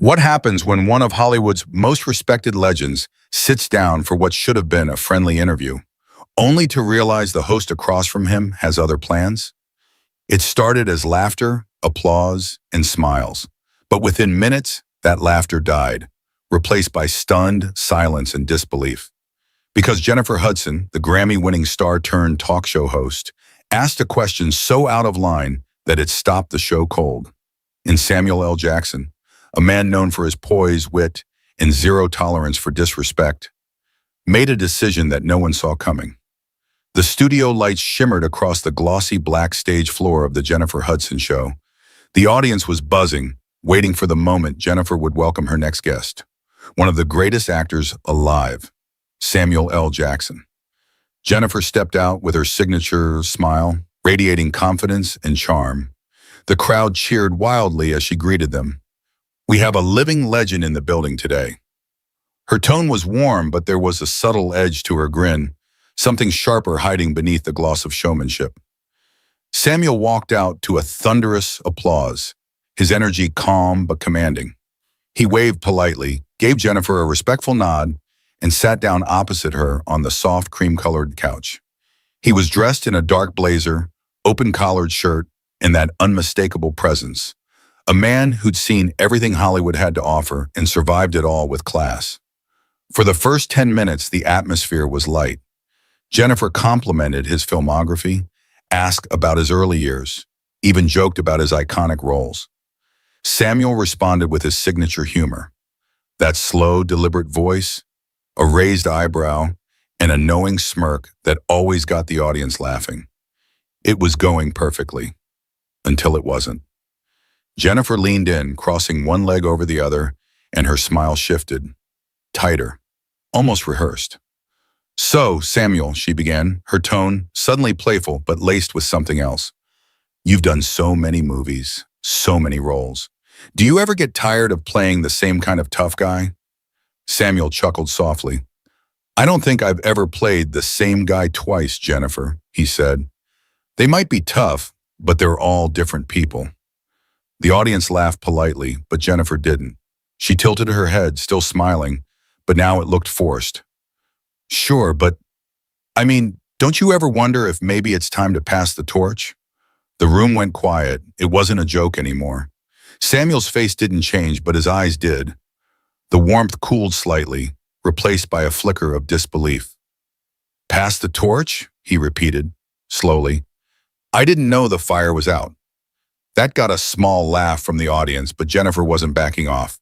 What happens when one of Hollywood's most respected legends sits down for what should have been a friendly interview, only to realize the host across from him has other plans? It started as laughter, applause, and smiles. But within minutes, that laughter died, replaced by stunned silence and disbelief. Because Jennifer Hudson, the Grammy-winning star-turned-talk show host, asked a question so out of line that it stopped the show cold. In Samuel L. Jackson, a man known for his poise, wit, and zero tolerance for disrespect, made a decision that no one saw coming. The studio lights shimmered across the glossy black stage floor of the Jennifer Hudson show. The audience was buzzing, waiting for the moment Jennifer would welcome her next guest, one of the greatest actors alive, Samuel L. Jackson. Jennifer stepped out with her signature smile, radiating confidence and charm. The crowd cheered wildly as she greeted them. "We have a living legend in the building today." Her tone was warm, but there was a subtle edge to her grin, something sharper hiding beneath the gloss of showmanship. Samuel walked out to a thunderous applause, his energy calm but commanding. He waved politely, gave Jennifer a respectful nod, and sat down opposite her on the soft cream-colored couch. He was dressed in a dark blazer, open-collared shirt, and that unmistakable presence. A man who'd seen everything Hollywood had to offer and survived it all with class. For the first 10 minutes, the atmosphere was light. Jennifer complimented his filmography, asked about his early years, even joked about his iconic roles. Samuel responded with his signature humor. That slow, deliberate voice, a raised eyebrow, and a knowing smirk that always got the audience laughing. It was going perfectly, until it wasn't. Jennifer leaned in, crossing one leg over the other, and her smile shifted, tighter, almost rehearsed. "So, Samuel," she began, her tone suddenly playful but laced with something else. "You've done so many movies, so many roles. Do you ever get tired of playing the same kind of tough guy?" Samuel chuckled softly. "I don't think I've ever played the same guy twice, Jennifer," he said. "They might be tough, but they're all different people." The audience laughed politely, but Jennifer didn't. She tilted her head, still smiling, but now it looked forced. "Sure, but don't you ever wonder if maybe it's time to pass the torch?" The room went quiet. It wasn't a joke anymore. Samuel's face didn't change, but his eyes did. The warmth cooled slightly, replaced by a flicker of disbelief. "Pass the torch?" he repeated, slowly. "I didn't know the fire was out." That got a small laugh from the audience, but Jennifer wasn't backing off.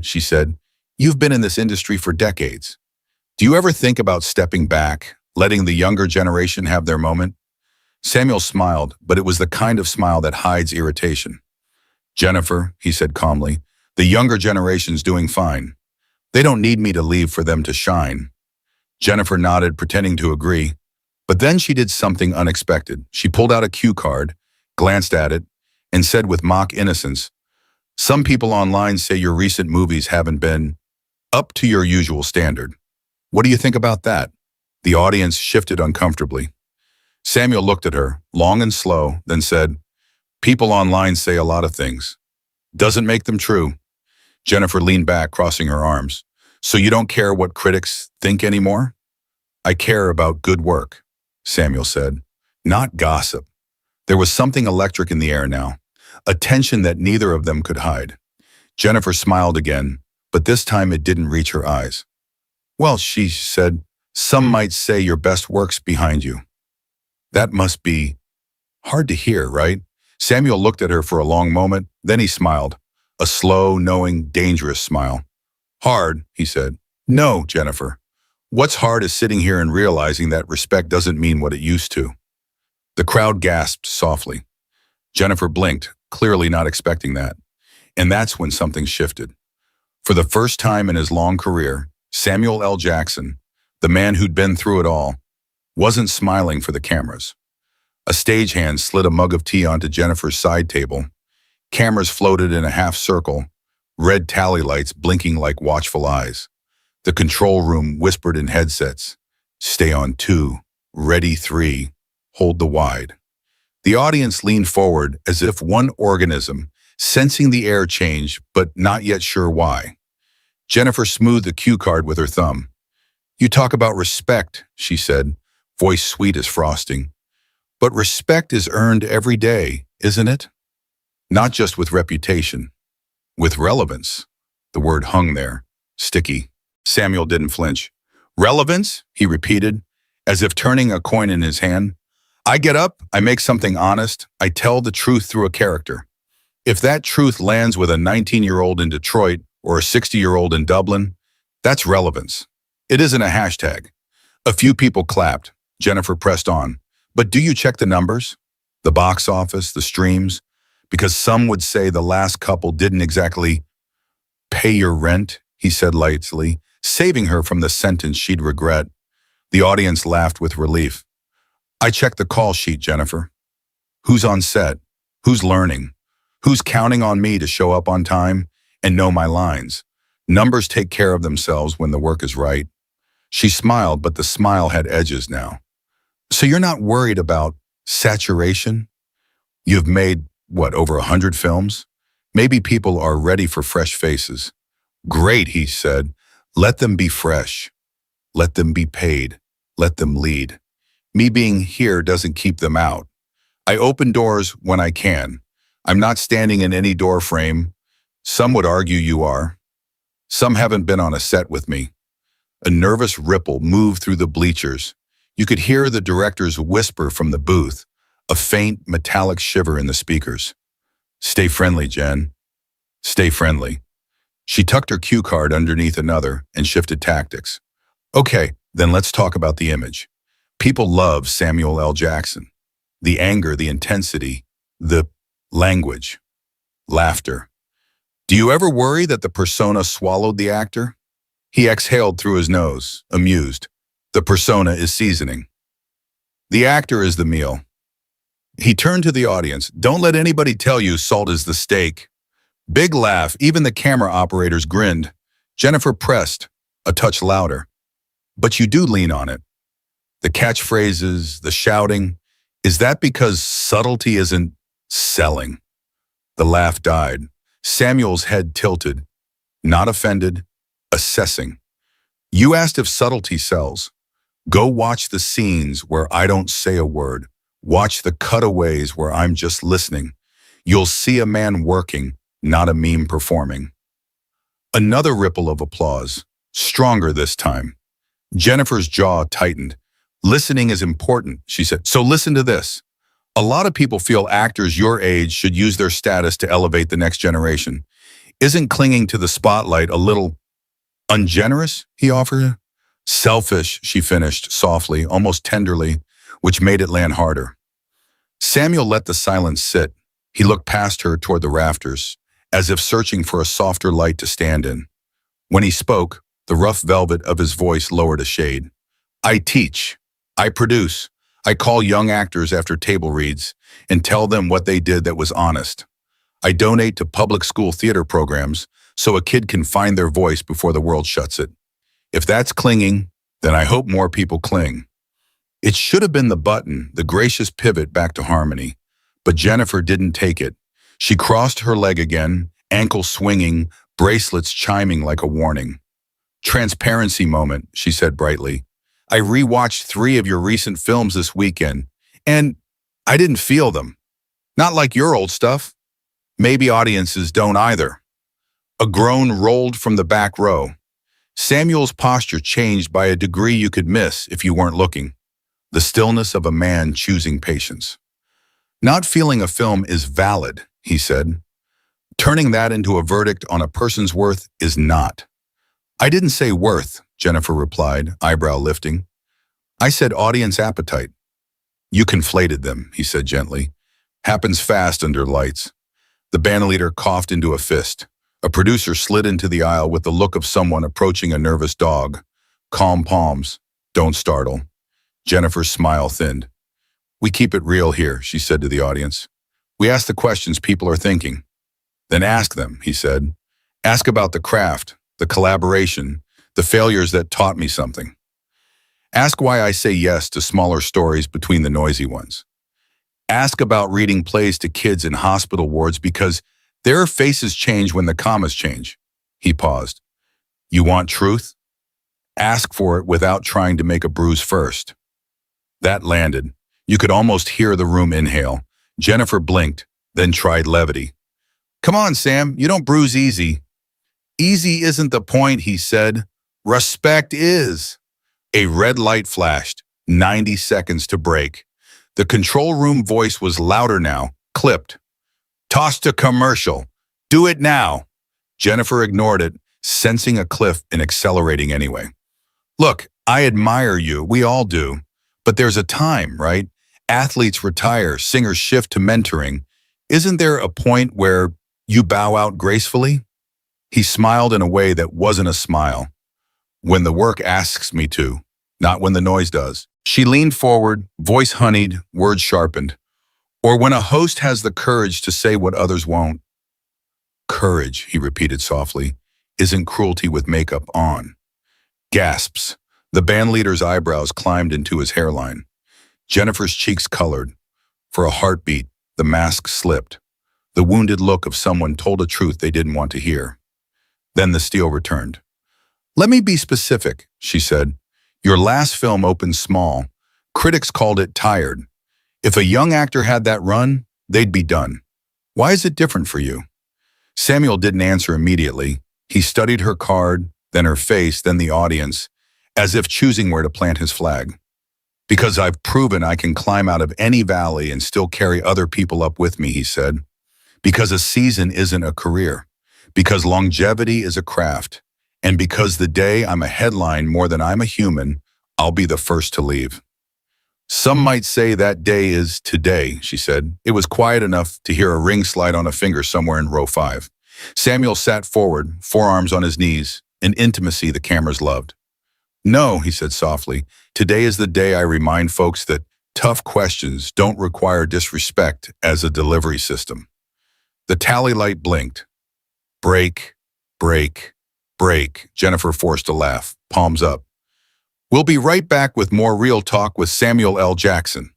She said, "you've been in this industry for decades. Do you ever think about stepping back, letting the younger generation have their moment?" Samuel smiled, but it was the kind of smile that hides irritation. "Jennifer," he said calmly, "the younger generation's doing fine. They don't need me to leave for them to shine." Jennifer nodded, pretending to agree. But then she did something unexpected. She pulled out a cue card, glanced at it, and said with mock innocence, "Some people online say your recent movies haven't been up to your usual standard. What do you think about that?" The audience shifted uncomfortably. Samuel looked at her, long and slow, then said, "People online say a lot of things. Doesn't make them true." Jennifer leaned back, crossing her arms. "So you don't care what critics think anymore?" "I care about good work," Samuel said, "not gossip." There was something electric in the air now, a tension that neither of them could hide. Jennifer smiled again, but this time it didn't reach her eyes. "Well," she said, "some might say your best work's behind you." That must be hard to hear, right? Samuel looked at her for a long moment, then he smiled, a slow, knowing, dangerous smile. "Hard," he said. "No, Jennifer. What's hard is sitting here and realizing that respect doesn't mean what it used to." The crowd gasped softly. Jennifer blinked, clearly not expecting that. And that's when something shifted. For the first time in his long career, Samuel L. Jackson, the man who'd been through it all, wasn't smiling for the cameras. A stagehand slid a mug of tea onto Jennifer's side table. Cameras floated in a half circle, red tally lights blinking like watchful eyes. The control room whispered in headsets, "Stay on 2, ready 3, hold the wide." The audience leaned forward as if one organism, sensing the air change, but not yet sure why. Jennifer smoothed the cue card with her thumb. You talk about respect, she said, voice sweet as frosting. But respect is earned every day, isn't it? Not just with reputation, with relevance. The word hung there, sticky. Samuel didn't flinch. Relevance? He repeated, as if turning a coin in his hand. I get up, I make something honest, I tell the truth through a character. If that truth lands with a 19-year-old in Detroit or a 60-year-old in Dublin, that's relevance. It isn't a hashtag. A few people clapped. Jennifer pressed on. But do you check the numbers? The box office, the streams? Because some would say the last couple didn't exactly pay your rent, he said lightly, saving her from the sentence she'd regret. The audience laughed with relief. I check the call sheet, Jennifer. Who's on set? Who's learning? Who's counting on me to show up on time and know my lines? Numbers take care of themselves when the work is right. She smiled, but the smile had edges now. So you're not worried about saturation? You've made, over 100 films? Maybe people are ready for fresh faces. Great, he said. Let them be fresh. Let them be paid. Let them lead. Me being here doesn't keep them out. I open doors when I can. I'm not standing in any door frame. Some would argue you are. Some haven't been on a set with me. A nervous ripple moved through the bleachers. You could hear the director's whisper from the booth, a faint metallic shiver in the speakers. Stay friendly, Jen. Stay friendly. She tucked her cue card underneath another and shifted tactics. Okay, then let's talk about the image. People love Samuel L. Jackson. The anger, the intensity, the language, laughter. Do you ever worry that the persona swallowed the actor? He exhaled through his nose, amused. The persona is seasoning. The actor is the meal. He turned to the audience. Don't let anybody tell you salt is the steak. Big laugh, even the camera operators grinned. Jennifer pressed, a touch louder. But you do lean on it. The catchphrases, the shouting. Is that because subtlety isn't selling? The laugh died. Samuel's head tilted. Not offended, assessing. You asked if subtlety sells. Go watch the scenes where I don't say a word. Watch the cutaways where I'm just listening. You'll see a man working, not a meme performing. Another ripple of applause, stronger this time. Jennifer's jaw tightened. Listening is important, she said. So listen to this. A lot of people feel actors your age should use their status to elevate the next generation. Isn't clinging to the spotlight a little ungenerous, he offered? Selfish, she finished softly, almost tenderly, which made it land harder. Samuel let the silence sit. He looked past her toward the rafters, as if searching for a softer light to stand in. When he spoke, the rough velvet of his voice lowered a shade. I teach. I produce. I call young actors after table reads and tell them what they did that was honest. I donate to public school theater programs so a kid can find their voice before the world shuts it. If that's clinging, then I hope more people cling. It should have been the button, the gracious pivot back to harmony. But Jennifer didn't take it. She crossed her leg again, ankle swinging, bracelets chiming like a warning. Transparency moment, she said brightly. I rewatched 3 of your recent films this weekend, and I didn't feel them. Not like your old stuff. Maybe audiences don't either. A groan rolled from the back row. Samuel's posture changed by a degree you could miss if you weren't looking. The stillness of a man choosing patience. Not feeling a film is valid, he said. Turning that into a verdict on a person's worth is not. I didn't say worth, Jennifer replied, eyebrow lifting. I said audience appetite. You conflated them, he said gently. Happens fast under lights. The bandleader coughed into a fist. A producer slid into the aisle with the look of someone approaching a nervous dog. Calm palms. Don't startle. Jennifer's smile thinned. We keep it real here, she said to the audience. We ask the questions people are thinking. Then ask them, he said. Ask about the craft, the collaboration, the failures that taught me something. Ask why I say yes to smaller stories between the noisy ones. Ask about reading plays to kids in hospital wards because Their faces change when the commas change. He paused. You want truth? Ask for it without trying to make a bruise first. That landed. You could almost hear the room inhale. Jennifer blinked, then tried levity. Come on, Sam, you don't bruise easy. Easy isn't the point, he said. Respect is. A red light flashed, 90 seconds to break. The control room voice was louder now, clipped. Toss to commercial. Do it now. Jennifer ignored it, sensing a cliff and accelerating anyway. Look, I admire you, we all do. But there's a time, right? Athletes retire, singers shift to mentoring. Isn't there a point where you bow out gracefully? He smiled in a way that wasn't a smile. When the work asks me to, not when the noise does. She leaned forward, voice honeyed, words sharpened. Or when a host has the courage to say what others won't. Courage, he repeated softly, isn't cruelty with makeup on. Gasps. The bandleader's eyebrows climbed into his hairline. Jennifer's cheeks colored. For a heartbeat, the mask slipped. The wounded look of someone told a truth they didn't want to hear. Then the steel returned. Let me be specific, she said. Your last film opened small. Critics called it tired. If a young actor had that run, they'd be done. Why is it different for you? Samuel didn't answer immediately. He studied her card, then her face, then the audience, as if choosing where to plant his flag. Because I've proven I can climb out of any valley and still carry other people up with me, he said. Because a season isn't a career. Because longevity is a craft. And because the day I'm a headline more than I'm a human, I'll be the first to leave. Some might say that day is today, she said. It was quiet enough to hear a ring slide on a finger somewhere in row 5. Samuel sat forward, forearms on his knees, an intimacy the cameras loved. No, he said softly, today is the day I remind folks that tough questions don't require disrespect as a delivery system. The tally light blinked. Break, break, break. Jennifer forced a laugh, palms up. We'll be right back with more Real Talk with Samuel L. Jackson.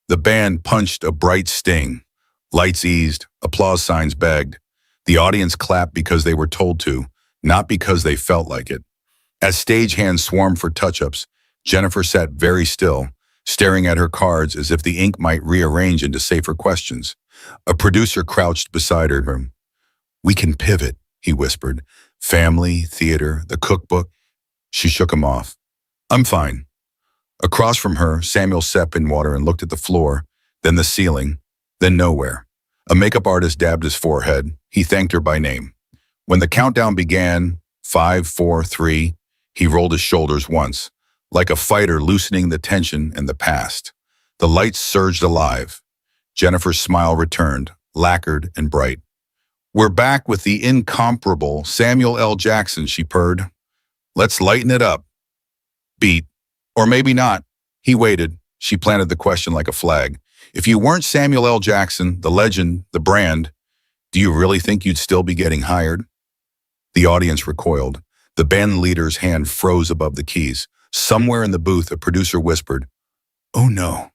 The band punched a bright sting. Lights eased, applause signs begged. The audience clapped because they were told to, not because they felt like it. As stagehands swarmed for touch-ups, Jennifer sat very still, staring at her cards as if the ink might rearrange into safer questions. A producer crouched beside her. We can pivot, he whispered. Family, theater, the cookbook. She shook him off. I'm fine. Across from her, Samuel sat in water and looked at the floor, then the ceiling, then nowhere. A makeup artist dabbed his forehead. He thanked her by name. When the countdown began, 5, 4, 3, he rolled his shoulders once, like a fighter loosening the tension in the past. The lights surged alive. Jennifer's smile returned, lacquered and bright. We're back with the incomparable Samuel L. Jackson, she purred. Let's lighten it up. Beat. Or maybe not. He waited. She planted the question like a flag. If you weren't Samuel L. Jackson, the legend, the brand, do you really think you'd still be getting hired? The audience recoiled. The band leader's hand froze above the keys. Somewhere in the booth, a producer whispered, "Oh no."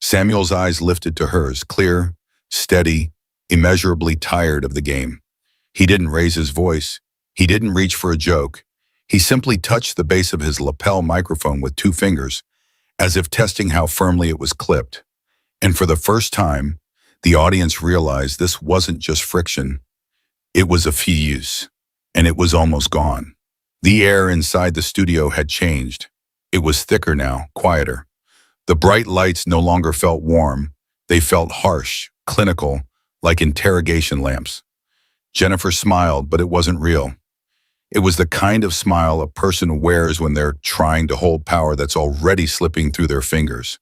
Samuel's eyes lifted to hers, clear, steady, immeasurably tired of the game. He didn't raise his voice. He didn't reach for a joke. He simply touched the base of his lapel microphone with 2 fingers, as if testing how firmly it was clipped. And for the first time, the audience realized this wasn't just friction. It was a fuse, and it was almost gone. The air inside the studio had changed. It was thicker now, quieter. The bright lights no longer felt warm. They felt harsh, clinical, like interrogation lamps. Jennifer smiled, but it wasn't real. It was the kind of smile a person wears when they're trying to hold power that's already slipping through their fingers.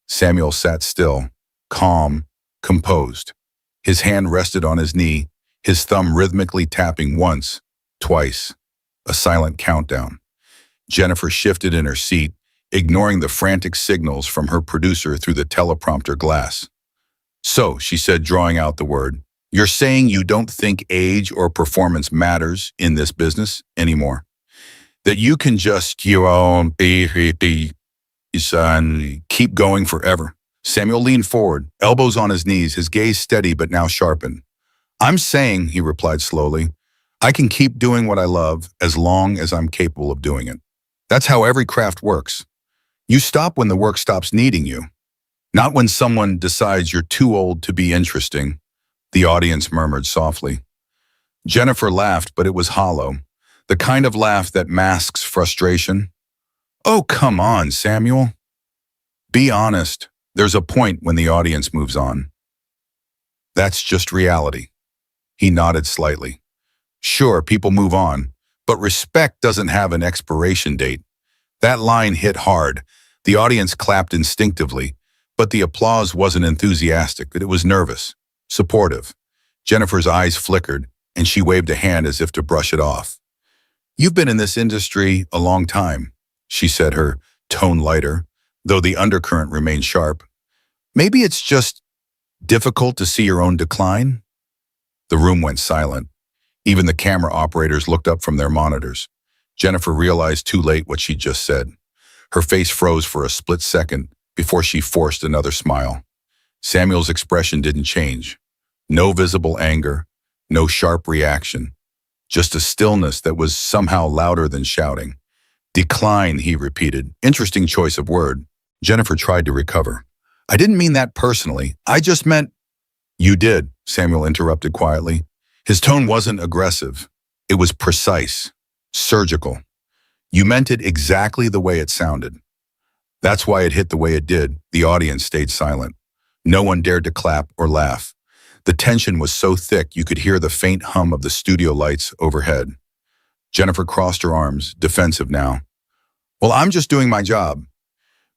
Samuel sat still, calm, composed. His hand rested on his knee, his thumb rhythmically tapping once, twice. A silent countdown. Jennifer shifted in her seat, ignoring the frantic signals from her producer through the teleprompter glass. So, she said, drawing out the word, you're saying you don't think age or performance matters in this business anymore? That you can just keep going forever? Samuel leaned forward, elbows on his knees, his gaze steady but now sharpened. I'm saying, he replied slowly, I can keep doing what I love as long as I'm capable of doing it. That's how every craft works. You stop when the work stops needing you, not when someone decides you're too old to be interesting, the audience murmured softly. Jennifer laughed, but it was hollow, the kind of laugh that masks frustration. Oh, come on, Samuel. Be honest. There's a point when the audience moves on. That's just reality. He nodded slightly. Sure, people move on, but respect doesn't have an expiration date. That line hit hard. The audience clapped instinctively, but the applause wasn't enthusiastic. It was nervous, supportive. Jennifer's eyes flickered, and she waved a hand as if to brush it off. You've been in this industry a long time, she said, her tone lighter, though the undercurrent remained sharp. Maybe it's just difficult to see your own decline? The room went silent. Even the camera operators looked up from their monitors. Jennifer realized too late what she'd just said. Her face froze for a split second before she forced another smile. Samuel's expression didn't change. No visible anger, no sharp reaction. Just a stillness that was somehow louder than shouting. Decline, he repeated. Interesting choice of word. Jennifer tried to recover. I didn't mean that personally. I just meant... You did, Samuel interrupted quietly. His tone wasn't aggressive. It was precise, surgical. You meant it exactly the way it sounded. That's why it hit the way it did. The audience stayed silent. No one dared to clap or laugh. The tension was so thick you could hear the faint hum of the studio lights overhead. Jennifer crossed her arms, defensive now. Well, I'm just doing my job.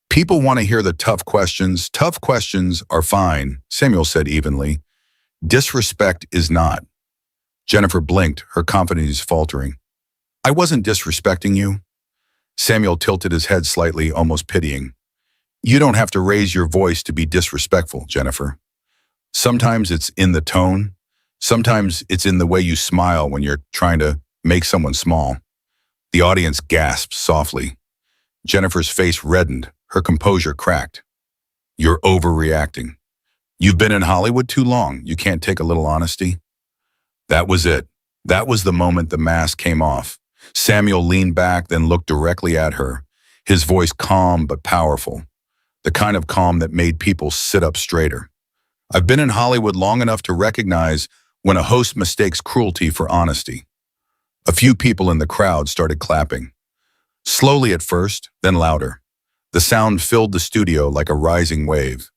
People want to hear the tough questions. Tough questions are fine, Samuel said evenly. Disrespect is not. Jennifer blinked, her confidence faltering. I wasn't disrespecting you. Samuel tilted his head slightly, almost pitying. You don't have to raise your voice to be disrespectful, Jennifer. Sometimes it's in the tone. Sometimes it's in the way you smile when you're trying to make someone small. The audience gasped softly. Jennifer's face reddened, her composure cracked. You're overreacting. You've been in Hollywood too long. You can't take a little honesty? That was it. That was the moment the mask came off. Samuel leaned back, then looked directly at her, his voice calm but powerful, the kind of calm that made people sit up straighter. I've been in Hollywood long enough to recognize when a host mistakes cruelty for honesty. A few people in the crowd started clapping. Slowly at first, then louder. The sound filled the studio like a rising wave.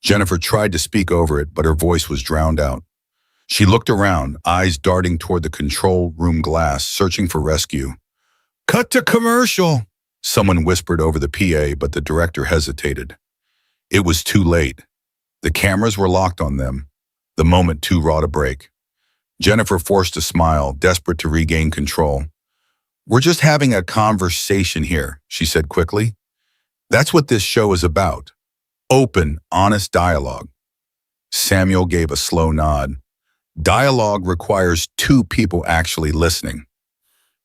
Jennifer tried to speak over it, but her voice was drowned out. She looked around, eyes darting toward the control room glass, searching for rescue. Cut to commercial, someone whispered over the PA, but the director hesitated. It was too late. The cameras were locked on them, the moment too raw to break. Jennifer forced a smile, desperate to regain control. We're just having a conversation here, she said quickly. That's what this show is about. Open, honest dialogue. Samuel gave a slow nod. Dialogue requires two people actually listening.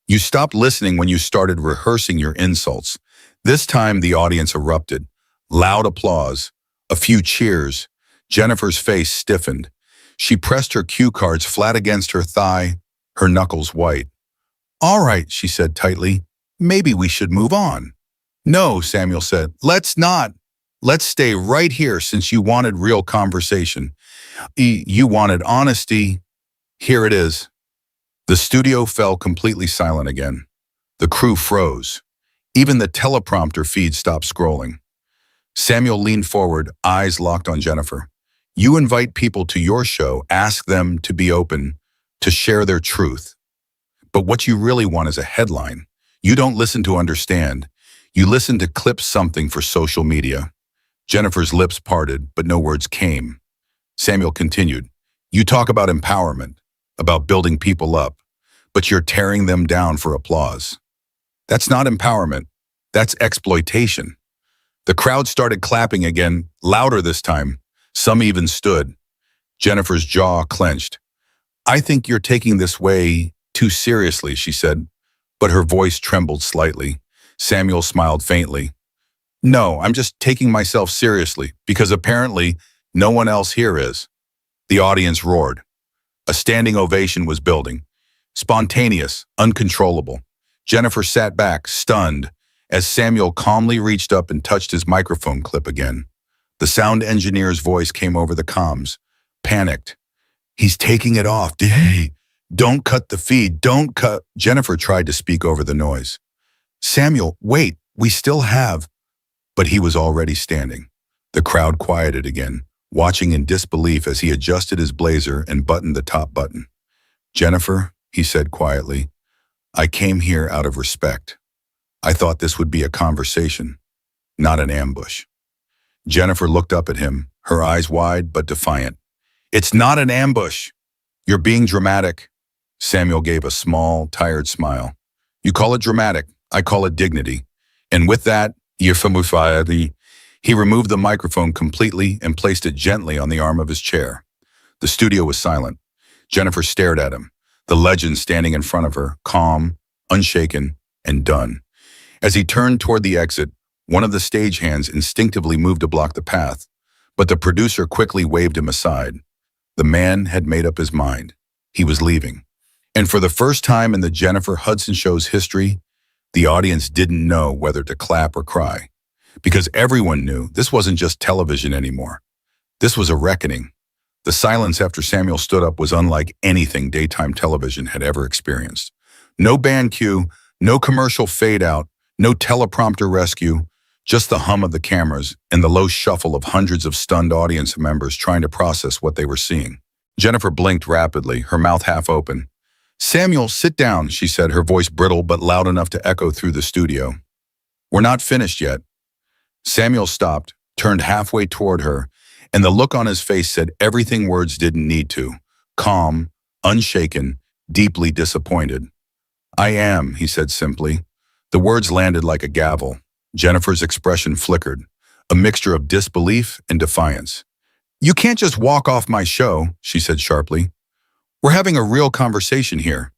You stopped listening when you started rehearsing your insults. This time the audience erupted. Loud applause. A few cheers. Jennifer's face stiffened. She pressed her cue cards flat against her thigh, her knuckles white. All right, she said tightly. Maybe we should move on. No, Samuel said. Let's not. Let's stay right here since you wanted real conversation. You wanted honesty. Here it is. The studio fell completely silent again. The crew froze. Even the teleprompter feed stopped scrolling. Samuel leaned forward, eyes locked on Jennifer. You invite people to your show, ask them to be open, to share their truth. But what you really want is a headline. You don't listen to understand. You listen to clip something for social media. Jennifer's lips parted, but no words came. Samuel continued. You talk about empowerment, about building people up, but you're tearing them down for applause. That's not empowerment. That's exploitation. The crowd started clapping again, louder this time. Some even stood. Jennifer's jaw clenched. I think you're taking this way too seriously, she said, but her voice trembled slightly. Samuel smiled faintly. No, I'm just taking myself seriously, because apparently no one else here is. The audience roared. A standing ovation was building. Spontaneous, uncontrollable. Jennifer sat back, stunned, as Samuel calmly reached up and touched his microphone clip again. The sound engineer's voice came over the comms. Panicked. He's taking it off. Hey, don't cut the feed. Don't cut. Jennifer tried to speak over the noise. Samuel, wait, we still have. But he was already standing. The crowd quieted again, watching in disbelief as he adjusted his blazer and buttoned the top button. Jennifer, he said quietly, I came here out of respect. I thought this would be a conversation, not an ambush. Jennifer looked up at him, her eyes wide but defiant. It's not an ambush. You're being dramatic. Samuel gave a small, tired smile. You call it dramatic, I call it dignity. And with that, he removed the microphone completely and placed it gently on the arm of his chair. The studio was silent. Jennifer stared at him, the legend standing in front of her, calm, unshaken, and done. As he turned toward the exit, one of the stagehands instinctively moved to block the path, but the producer quickly waved him aside. The man had made up his mind. He was leaving. And for the first time in the Jennifer Hudson show's history, the audience didn't know whether to clap or cry. Because everyone knew this wasn't just television anymore. This was a reckoning. The silence after Samuel stood up was unlike anything daytime television had ever experienced. No band cue, no commercial fade out, no teleprompter rescue, just the hum of the cameras and the low shuffle of hundreds of stunned audience members trying to process what they were seeing. Jennifer blinked rapidly, her mouth half open. Samuel, sit down, she said, her voice brittle but loud enough to echo through the studio. We're not finished yet. Samuel stopped, turned halfway toward her, and the look on his face said everything words didn't need to. Calm, unshaken, deeply disappointed. I am, he said simply. The words landed like a gavel. Jennifer's expression flickered, a mixture of disbelief and defiance. You can't just walk off my show, she said sharply. We're having a real conversation here.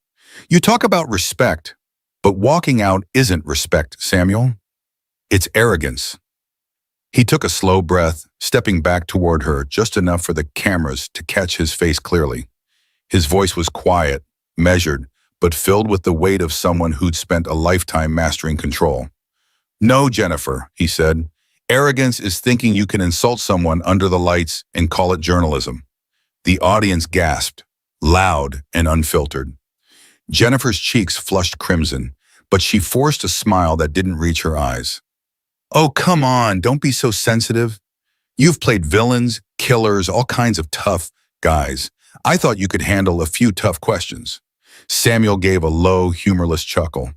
You talk about respect, but walking out isn't respect, Samuel. It's arrogance. He took a slow breath, stepping back toward her just enough for the cameras to catch his face clearly. His voice was quiet, measured, but filled with the weight of someone who'd spent a lifetime mastering control. No, Jennifer, he said. Arrogance is thinking you can insult someone under the lights and call it journalism. The audience gasped, loud and unfiltered. Jennifer's cheeks flushed crimson, but she forced a smile that didn't reach her eyes. Oh, come on, don't be so sensitive. You've played villains, killers, all kinds of tough guys. I thought you could handle a few tough questions. Samuel gave a low, humorless chuckle.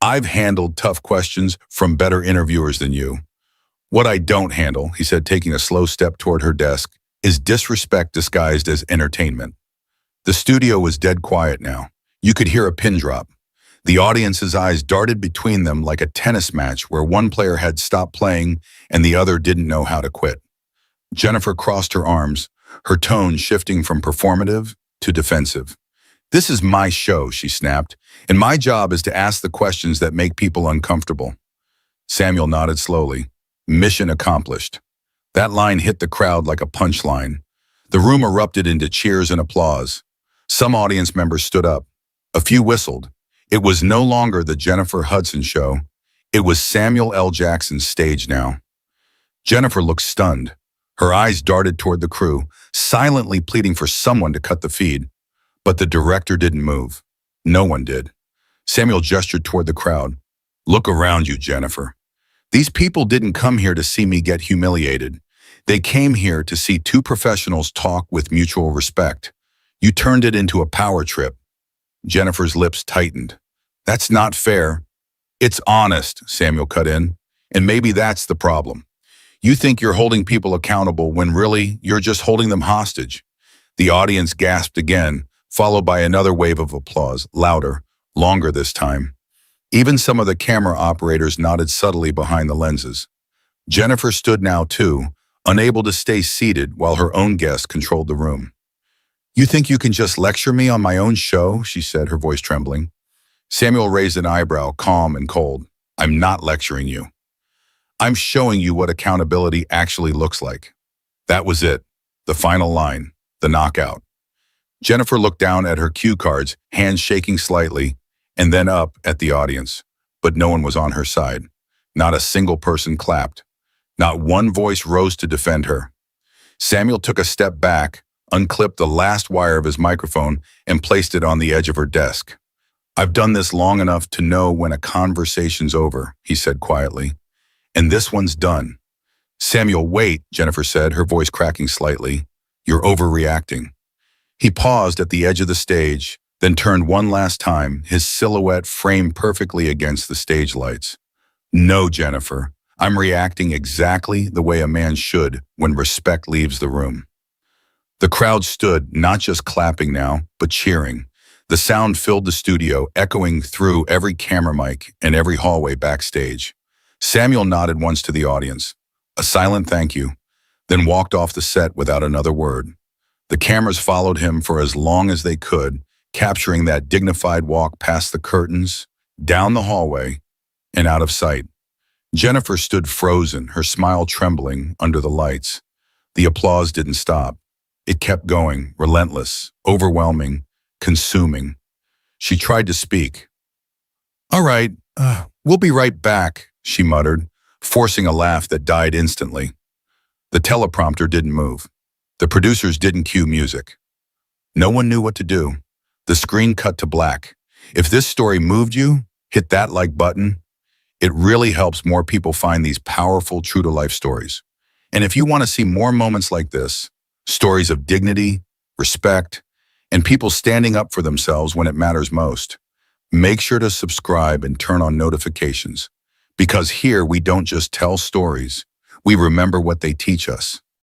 I've handled tough questions from better interviewers than you. What I don't handle, he said, taking a slow step toward her desk, is disrespect disguised as entertainment. The studio was dead quiet now. You could hear a pin drop. The audience's eyes darted between them like a tennis match where one player had stopped playing and the other didn't know how to quit. Jennifer crossed her arms, her tone shifting from performative to defensive. This is my show, she snapped, and my job is to ask the questions that make people uncomfortable. Samuel nodded slowly. Mission accomplished. That line hit the crowd like a punchline. The room erupted into cheers and applause. Some audience members stood up. A few whistled. It was no longer the Jennifer Hudson show. It was Samuel L. Jackson's stage now. Jennifer looked stunned. Her eyes darted toward the crew, silently pleading for someone to cut the feed. But the director didn't move. No one did. Samuel gestured toward the crowd. Look around you, Jennifer. These people didn't come here to see me get humiliated. They came here to see two professionals talk with mutual respect. You turned it into a power trip. Jennifer's lips tightened. That's not fair. It's honest, Samuel cut in. And maybe that's the problem. You think you're holding people accountable when really you're just holding them hostage. The audience gasped again, followed by another wave of applause, louder, longer this time. Even some of the camera operators nodded subtly behind the lenses. Jennifer stood now too, unable to stay seated while her own guests controlled the room. You think you can just lecture me on my own show, she said, her voice trembling. Samuel raised an eyebrow, calm and cold. I'm not lecturing you. I'm showing you what accountability actually looks like. That was it, the final line, the knockout. Jennifer looked down at her cue cards, hands shaking slightly, and then up at the audience. But no one was on her side. Not a single person clapped. Not one voice rose to defend her. Samuel took a step back, unclipped the last wire of his microphone, and placed it on the edge of her desk. "I've done this long enough to know when a conversation's over," he said quietly. "And this one's done." "Samuel, wait," Jennifer said, her voice cracking slightly. "You're overreacting." He paused at the edge of the stage, then turned one last time, his silhouette framed perfectly against the stage lights. "No, Jennifer, I'm reacting exactly the way a man should when respect leaves the room." The crowd stood, not just clapping now, but cheering. The sound filled the studio, echoing through every camera mic and every hallway backstage. Samuel nodded once to the audience, a silent thank you, then walked off the set without another word. The cameras followed him for as long as they could, capturing that dignified walk past the curtains, down the hallway, and out of sight. Jennifer stood frozen, her smile trembling under the lights. The applause didn't stop. It kept going, relentless, overwhelming, consuming. She tried to speak. "All right, we'll be right back," she muttered, forcing a laugh that died instantly. The teleprompter didn't move. The producers didn't cue music. No one knew what to do. The screen cut to black. If this story moved you, hit that like button. It really helps more people find these powerful, true-to-life stories. And if you want to see more moments like this, stories of dignity, respect, and people standing up for themselves when it matters most, make sure to subscribe and turn on notifications. Because here we don't just tell stories, we remember what they teach us.